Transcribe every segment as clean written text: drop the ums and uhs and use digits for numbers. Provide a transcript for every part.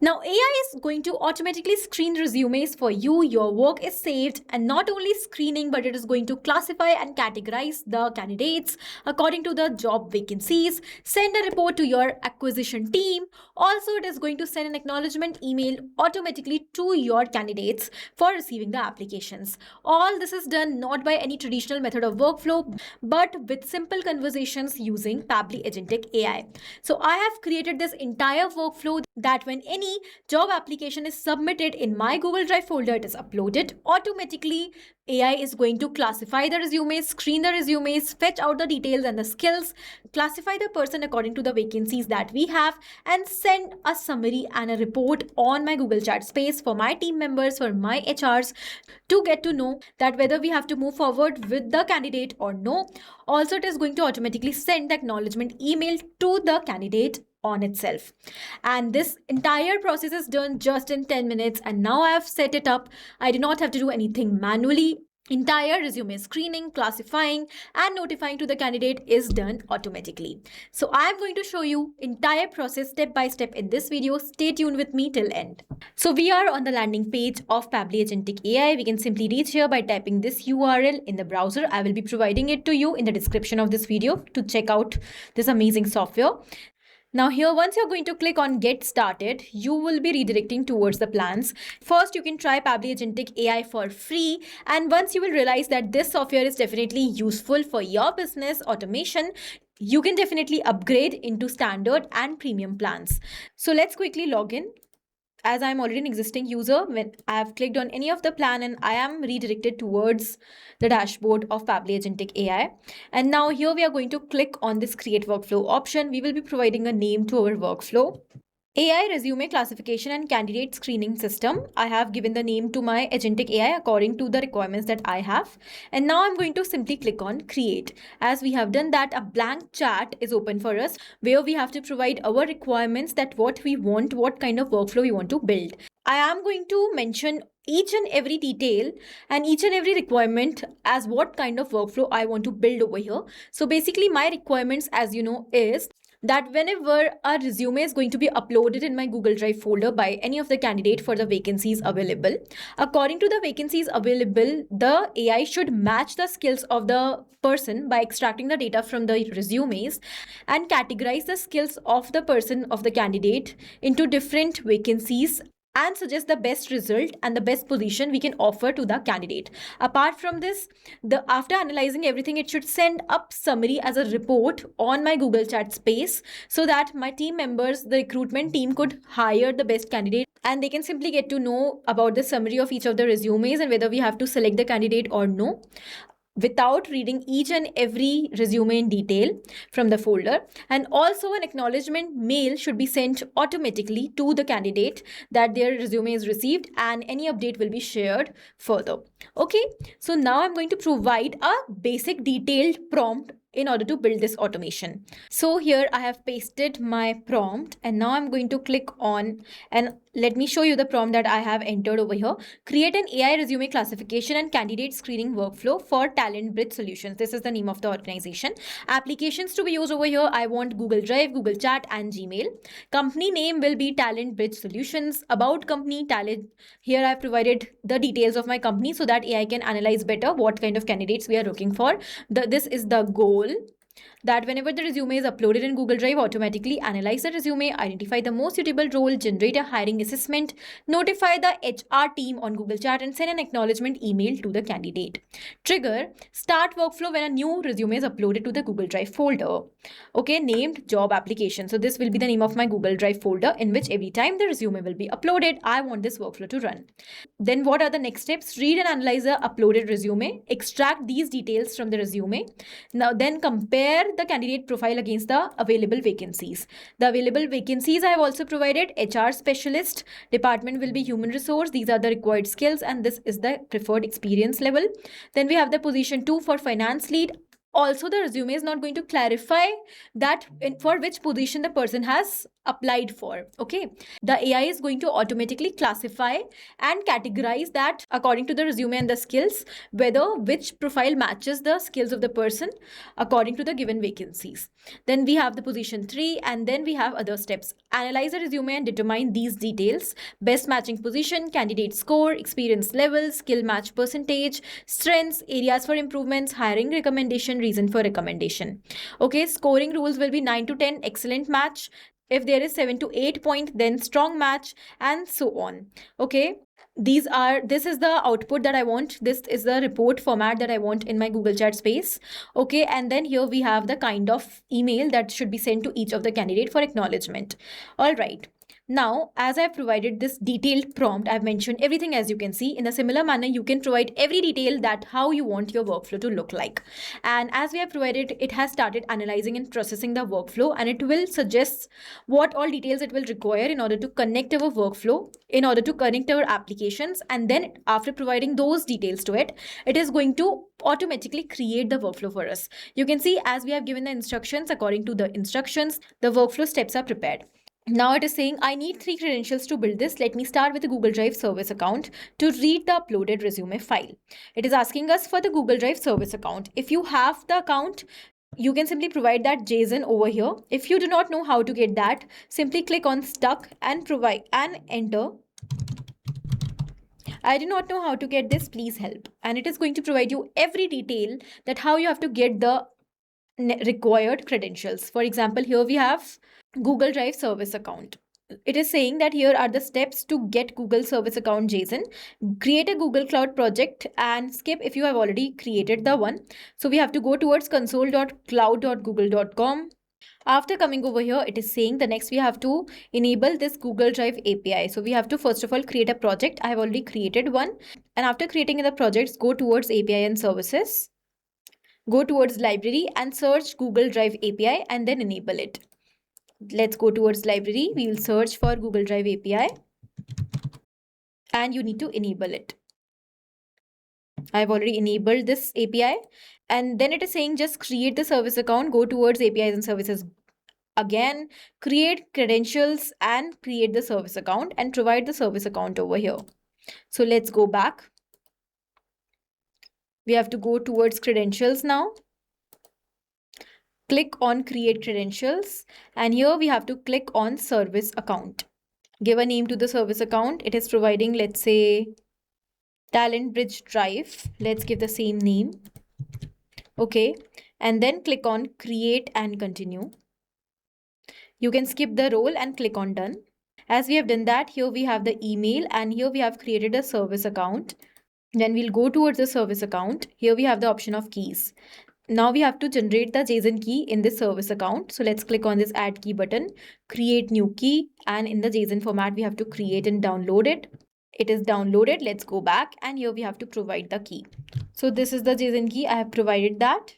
Now, AI is going to automatically screen resumes for you. Your work is saved, and not only screening, but it is going to classify and categorize the candidates according to the job vacancies, send a report to your acquisition team. Also, it is going to send an acknowledgement email automatically to your candidates for receiving the applications. All this is done not by any traditional method of workflow, but with simple conversations using Pabbly Agentic AI. So I have created this entire workflow that when any job application is submitted in my Google Drive folder, it is uploaded automatically. AI is going to classify the resumes, screen the resumes, fetch out the details and the skills, classify the person according to the vacancies that we have, and send a summary and a report on my Google Chat space for my team members, for my HRs, to get to know that whether we have to move forward with the candidate or no. Also, it is going to automatically send the acknowledgement email to the candidate on itself. And this entire process is done just in 10 minutes. And now I have set it up. I do not have to do anything manually. Entire resume screening, classifying, and notifying to the candidate is done automatically. So I am going to show you entire process step by step in this video. Stay tuned with me till end. So we are on the landing page of Pabbly Agentic AI. We can simply reach here by typing this URL in the browser. I will be providing it to you in the description of this video to check out this amazing software. Now here, once you're going to click on get started, you will be redirecting towards the plans. First, you can try Pabbly Agentic AI for free. And once you will realize that this software is definitely useful for your business automation, you can definitely upgrade into standard and premium plans. So let's quickly log in. As I'm already an existing user, when I have clicked on any of the plan and I am redirected towards the dashboard of Pabbly Agentic AI. And now here we are going to click on this create workflow option. We will be providing a name to our workflow. AI resume classification and candidate screening system. I have given the name to my Agentic AI according to the requirements that I have. And now I'm going to simply click on create. As we have done that, a blank chat is open for us where we have to provide our requirements, that what we want, what kind of workflow we want to build. I am going to mention each and every detail and each and every requirement as what kind of workflow I want to build over here. So basically my requirements, as you know, is that whenever a resume is going to be uploaded in my Google Drive folder by any of the candidate for the vacancies available, according to the vacancies available, the AI should match the skills of the person by extracting the data from the resumes and categorize the skills of the person, of the candidate, into different vacancies and suggest the best result and the best position we can offer to the candidate. Apart from this, after analyzing everything, it should send up summary as a report on my Google Chat space so that my team members, the recruitment team, could hire the best candidate and they can simply get to know about the summary of each of the resumes and whether we have to select the candidate or no, without reading each and every resume in detail from the folder. And also an acknowledgement mail should be sent automatically to the candidate that their resume is received and any update will be shared further. Okay, so now I'm going to provide a basic detailed prompt in order to build this automation. So here I have pasted my prompt and now I'm going to click on, and let me show you the prompt that I have entered over here. Create an AI resume classification and candidate screening workflow for Talent Bridge Solutions. This is the name of the organization. Applications to be used over here, I want Google Drive, Google Chat and Gmail. Company name will be Talent Bridge Solutions. About company, talent. Here I have provided the details of my company so that AI can analyze better what kind of candidates we are looking for. This is the goal, that whenever the resume is uploaded in Google Drive, automatically analyze the resume, identify the most suitable role, generate a hiring assessment, notify the HR team on Google Chat and send an acknowledgement email to the candidate. Trigger start workflow when a new resume is uploaded to the Google Drive folder. Okay, named job application. So this will be the name of my Google Drive folder in which every time the resume will be uploaded, I want this workflow to run. Then what are the next steps? Read and analyze the uploaded resume, extract these details from the resume. Now then compare the candidate profile against the available vacancies. The available vacancies I have also provided. HR specialist, department will be human resource. These are the required skills and this is the preferred experience level. Then we have the position 2 for finance lead. Also, the resume is not going to clarify that for which position the person has applied for. Okay, the AI is going to automatically classify and categorize that according to the resume and the skills, whether which profile matches the skills of the person according to the given vacancies. Then we have the position 3, and then we have other steps. Analyze the resume and determine these details: best matching position, candidate score, experience level, skill match percentage, strengths, areas for improvements, hiring recommendation, reason for recommendation. Okay, scoring rules will be 9 to 10, excellent match. If there is 7 to 8 point, then strong match, and so on. Okay, this is the output that I want. This is the report format that I want in my Google Chat space. Okay, and then here we have the kind of email that should be sent to each of the candidate for acknowledgement. All right, now, as I've provided this detailed prompt, I've mentioned everything. As you can see, in a similar manner, you can provide every detail that how you want your workflow to look like. And as we have provided, it has started analyzing and processing the workflow, and it will suggest what all details it will require in order to connect our workflow, in order to connect our applications. And then after providing those details to it, it is going to automatically create the workflow for us. You can see, as we have given the instructions, according to the instructions, the workflow steps are prepared. Now it is saying I need 3 credentials to build this. Let me start with the Google Drive service account to read the uploaded resume file. It is asking us for the Google Drive service account. If you have the account, you can simply provide that JSON over here. If you do not know how to get that, simply click on stuck and provide and enter. I do not know how to get this, please help. And it is going to provide you every detail that how you have to get the required credentials. For example, here we have Google Drive service account. It is saying that here are the steps to get Google service account JSON. Create a Google Cloud project and skip if you have already created the one. So we have to go towards console.cloud.google.com. After coming over here, it is saying the next we have to enable this Google Drive API. So we have to first of all create a project. I have already created one. And after creating the projects, go towards API and services. Go towards library and search Google Drive API and then enable it. Let's go towards library. We will search for Google Drive API and you need to enable it. I've already enabled this API, and then it is saying just create the service account. Go towards APIs and services again, create credentials and create the service account and provide the service account over here. So let's go back. We have to go towards credentials now. Click on create credentials, and here we have to click on service account. Give a name to the service account. It is providing, let's say, Talent Bridge Drive. Let's give the same name. Okay, and then click on create and continue. You can skip the role and click on done. As we have done that, here we have the email, and here we have created a service account. Then we'll go towards the service account. Here we have the option of keys. Now we have to generate the JSON key in this service account. So let's click on this add key button, create new key, and in the JSON format, we have to create and download it. It is downloaded. Let's go back, and here we have to provide the key. So this is the JSON key. I have provided that.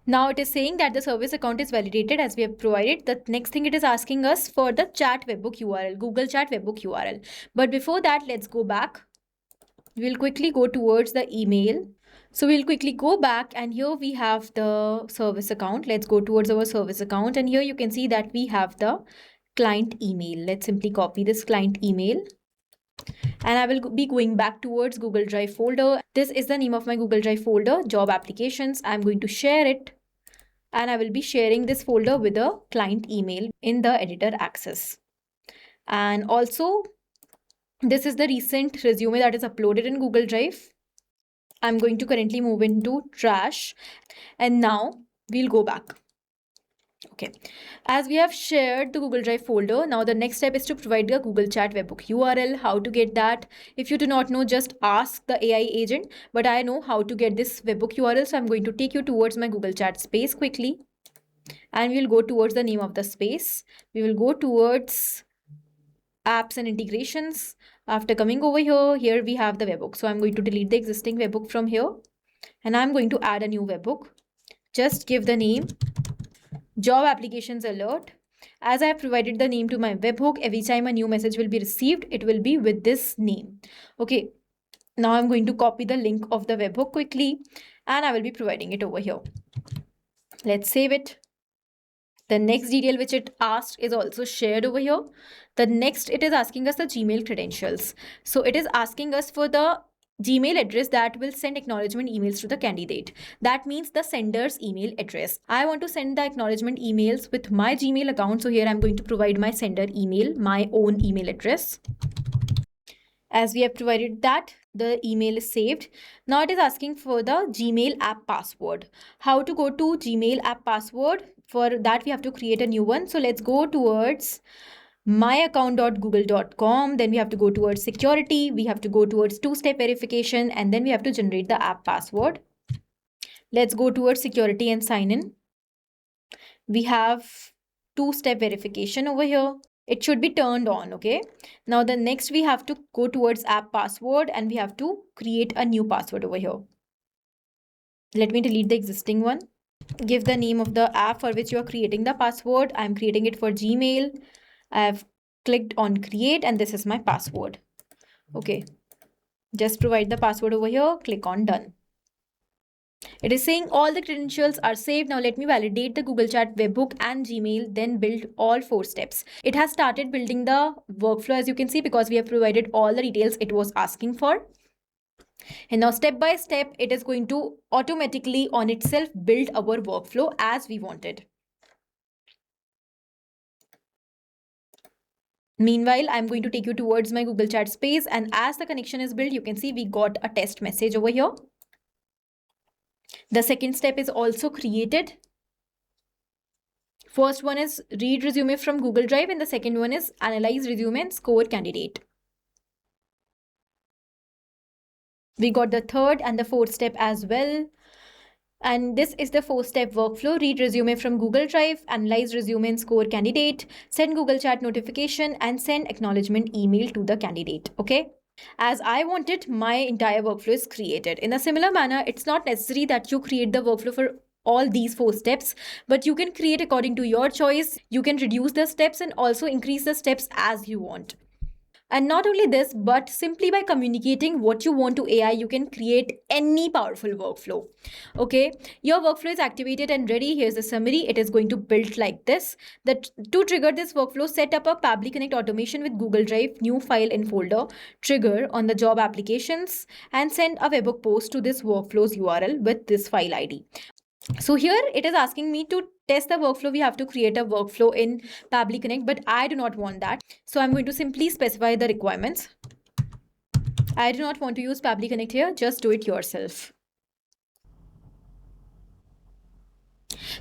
Now it is saying that the service account is validated as we have provided. The next thing it is asking us for the chat webbook URL, Google Chat webbook URL. But before that, let's go back. We'll quickly go towards the email. So we'll quickly go back, and here we have the service account. Let's go towards our service account, and here you can see that we have the client email. Let's simply copy this client email, and I will be going back towards Google Drive folder. This is the name of my Google Drive folder, job applications. I'm going to share it, and I will be sharing this folder with a client email in the editor access. And also, this is the recent resume that is uploaded in Google Drive. I'm going to currently move into trash, and now we'll go back. Okay, as we have shared the Google Drive folder, now the next step is to provide the Google Chat webbook URL. How to get that? If you do not know, just ask the AI agent, but I know how to get this webbook URL. So I'm going to take you towards my Google Chat space quickly, and we'll go towards the name of the space. We will go towards apps and integrations. After coming over here, here we have the webbook. So I'm going to delete the existing webbook from here, and I'm going to add a new webbook. Just give the name job applications alert. As I have provided the name to my webhook, every time a new message will be received, it will be with this name. Okay, now I'm going to copy the link of the webhook quickly, and I will be providing it over here. Let's save it. The next detail which it asked is also shared over here. The next, it is asking us the Gmail credentials. So it is asking us for the Gmail address that will send acknowledgement emails to the candidate. That means the sender's email address. I want to send the acknowledgement emails with my Gmail account. So here I'm going to provide my sender email, my own email address. As we have provided that, the email is saved. Now it is asking for the Gmail app password. How to go to Gmail app password? For that, we have to create a new one. So let's go towards myaccount.google.com. Then we have to go towards security. We have to go towards two-step verification, and then we have to generate the app password. Let's go towards security and sign in. We have two-step verification over here. It should be turned on. Okay, now the next we have to go towards app password, and we have to create a new password over here. Let me delete the existing one. Give the name of the app for which you are creating the password. I'm creating it for Gmail. I have clicked on create, and this is my password. Okay, just provide the password over here. Click on done. It is saying all the credentials are saved. Now let me validate the Google Chat webhook and Gmail, then build all 4 steps. It has started building the workflow, as you can see, because we have provided all the details it was asking for. And now step by step, it is going to automatically on itself build our workflow as we wanted. Meanwhile, I'm going to take you towards my Google Chat space, and as the connection is built, you can see we got a test message over here. The second step is also created. First one is read resume from Google Drive, and the second one is analyze resume and score candidate. We got the third and the fourth step as well. And this is the 4-step workflow. Read resume from Google Drive, analyze resume and score candidate, send Google Chat notification, and send acknowledgement email to the candidate. Okay. As I wanted, my entire workflow is created. In a similar manner, it's not necessary that you create the workflow for all these 4 steps, but you can create according to your choice. You can reduce the steps and also increase the steps as you want. And not only this, but simply by communicating what you want to AI, you can create any powerful workflow. Okay, your workflow is activated and ready. Here's the summary. It is going to build like this. That to trigger this workflow, set up a Pabbly Connect automation with Google Drive, new file in folder, trigger on the job applications, and send a webhook post to this workflow's URL with this file ID. So here it is asking me to test the workflow. We have to create a workflow in Pabbly Connect, but I do not want that. So I'm going to simply specify the requirements. I do not want to use Pabbly Connect here. Just do it yourself.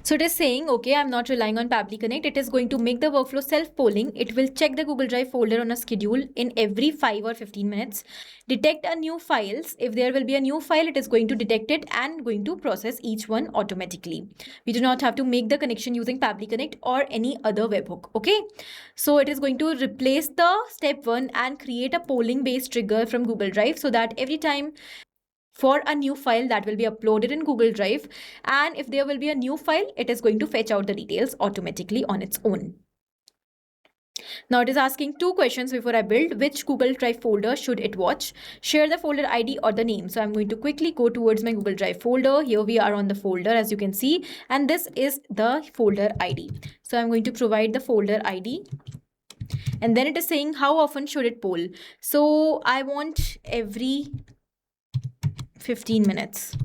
So it is saying, okay, I'm not relying on Pabbly Connect. It is going to make the workflow self-polling. It will check the Google Drive folder on a schedule in every 5 or 15 minutes. Detect a new files. If there will be a new file, it is going to detect it and going to process each one automatically. We do not have to make the connection using Pabbly Connect or any other webhook. Okay. So it is going to replace the step 1 and create a polling based trigger from Google Drive, so that every time for a new file that will be uploaded in Google Drive, and if there will be a new file, it is going to fetch out the details automatically on its own. Now it is asking 2 questions before I build. Which Google Drive folder should it watch? Share the folder ID or the name. So I'm going to quickly go towards my Google Drive folder. Here we are on the folder, as you can see, and this is the folder ID. So I'm going to provide the folder ID. And then it is saying how often should it poll. So I want every 15 minutes.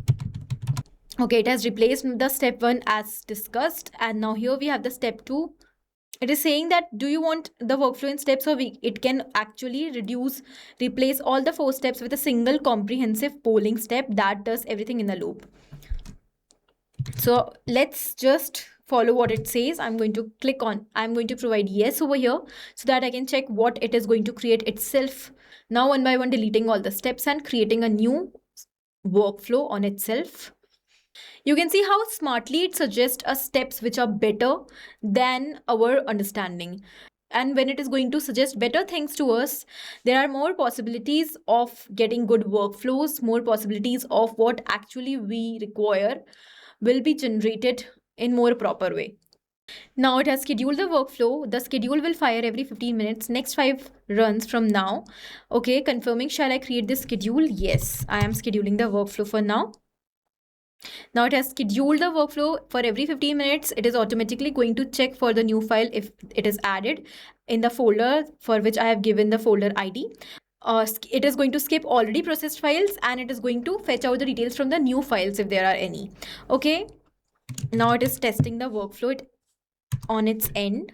Okay, it has replaced the step 1 as discussed, and now here we have the step 2. It is saying that do you want the workflow in steps, or it can actually replace all the 4 steps with a single comprehensive polling step that does everything in a loop. So let's just follow what it says. I'm going to provide yes over here so that I can check what it is going to create itself. Now one by one deleting all the steps and creating a new workflow on itself. You can see how smartly it suggests us steps which are better than our understanding. And when it is going to suggest better things to us, there are more possibilities of getting good workflows, more possibilities of what actually we require will be generated in more proper way. Now it has scheduled the workflow. The schedule will fire every 15 minutes. Next 5 runs from now. Okay, confirming, shall I create this schedule? Yes, I am scheduling the workflow for now. Now it has scheduled the workflow for every 15 minutes. It is automatically going to check for the new file if it is added in the folder for which I have given the folder ID. It is going to skip already processed files and it is going to fetch out the details from the new files if there are any. Okay, now it is testing the workflow on its end.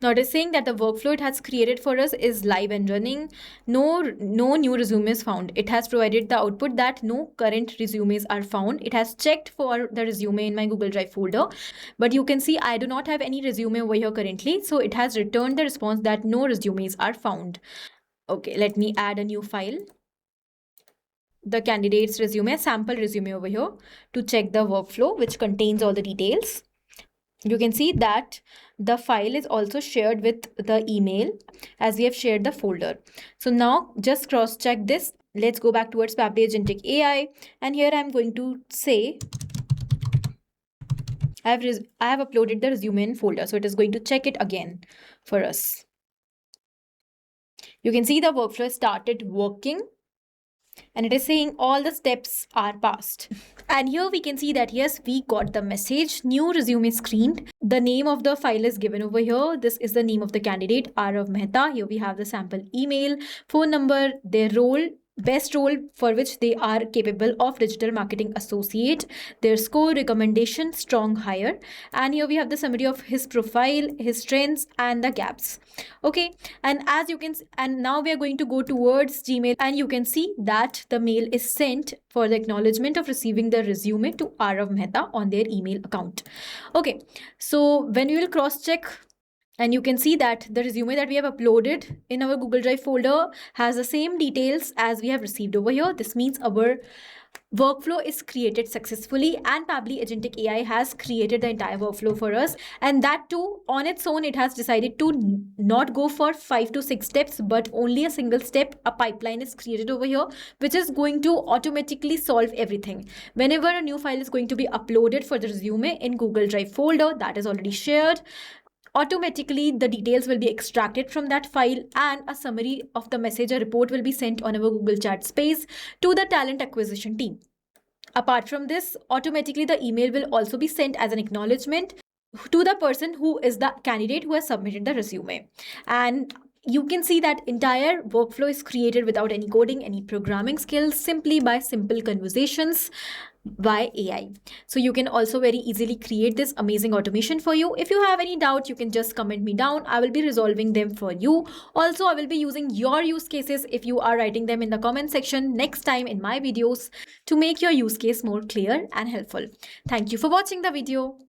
Noticing that the workflow it has created for us is live and running. No new resumes found. It has provided the output that no current resumes are found. It has checked for the resume in my Google Drive folder, but you can see I do not have any resume over here currently. So it has returned the response that no resumes are found. Okay, let me add a new file. The candidate's resume, sample resume over here, to check the workflow which contains all the details. You can see that the file is also shared with the email as we have shared the folder. So now just cross check this. Let's go back towards Pabbly Agentic AI, and here I'm going to say I have uploaded the resume in folder, so it is going to check it again for us. You can see the workflow started working and it is saying all the steps are passed. And here we can see that yes, we got the message, new resume screened. The name of the file is given over here. This is the name of the candidate, Arav Mehta. Here we have the sample email, phone number, their role, best role for which they are capable of, digital marketing associate, their score, recommendation, strong hire, and here we have the summary of his profile, his strengths and the gaps. Okay, and as you can, and now we are going to go towards Gmail, and you can see that the mail is sent for the acknowledgement of receiving the resume to Arav Mehta on their email account. Okay, so when you will cross check, and you can see that the resume that we have uploaded in our Google Drive folder has the same details as we have received over here. This means our workflow is created successfully and Pabbly Agentic AI has created the entire workflow for us. And that too, on its own, it has decided to not go for 5 to 6 steps, but only a single step. A pipeline is created over here, which is going to automatically solve everything. Whenever a new file is going to be uploaded for the resume in Google Drive folder that is already shared, automatically the details will be extracted from that file and a summary of the message or report will be sent on our Google Chat space to the talent acquisition team. Apart from this, automatically the email will also be sent as an acknowledgement to the person who is the candidate who has submitted the resume. And you can see that entire workflow is created without any coding, any programming skills, simply by simple conversations by AI. So you can also very easily create this amazing automation for you. If you have any doubt, you can just comment me down. I will be resolving them for you. Also, I will be using your use cases if you are writing them in the comment section next time in my videos to make your use case more clear and helpful. Thank you for watching the video.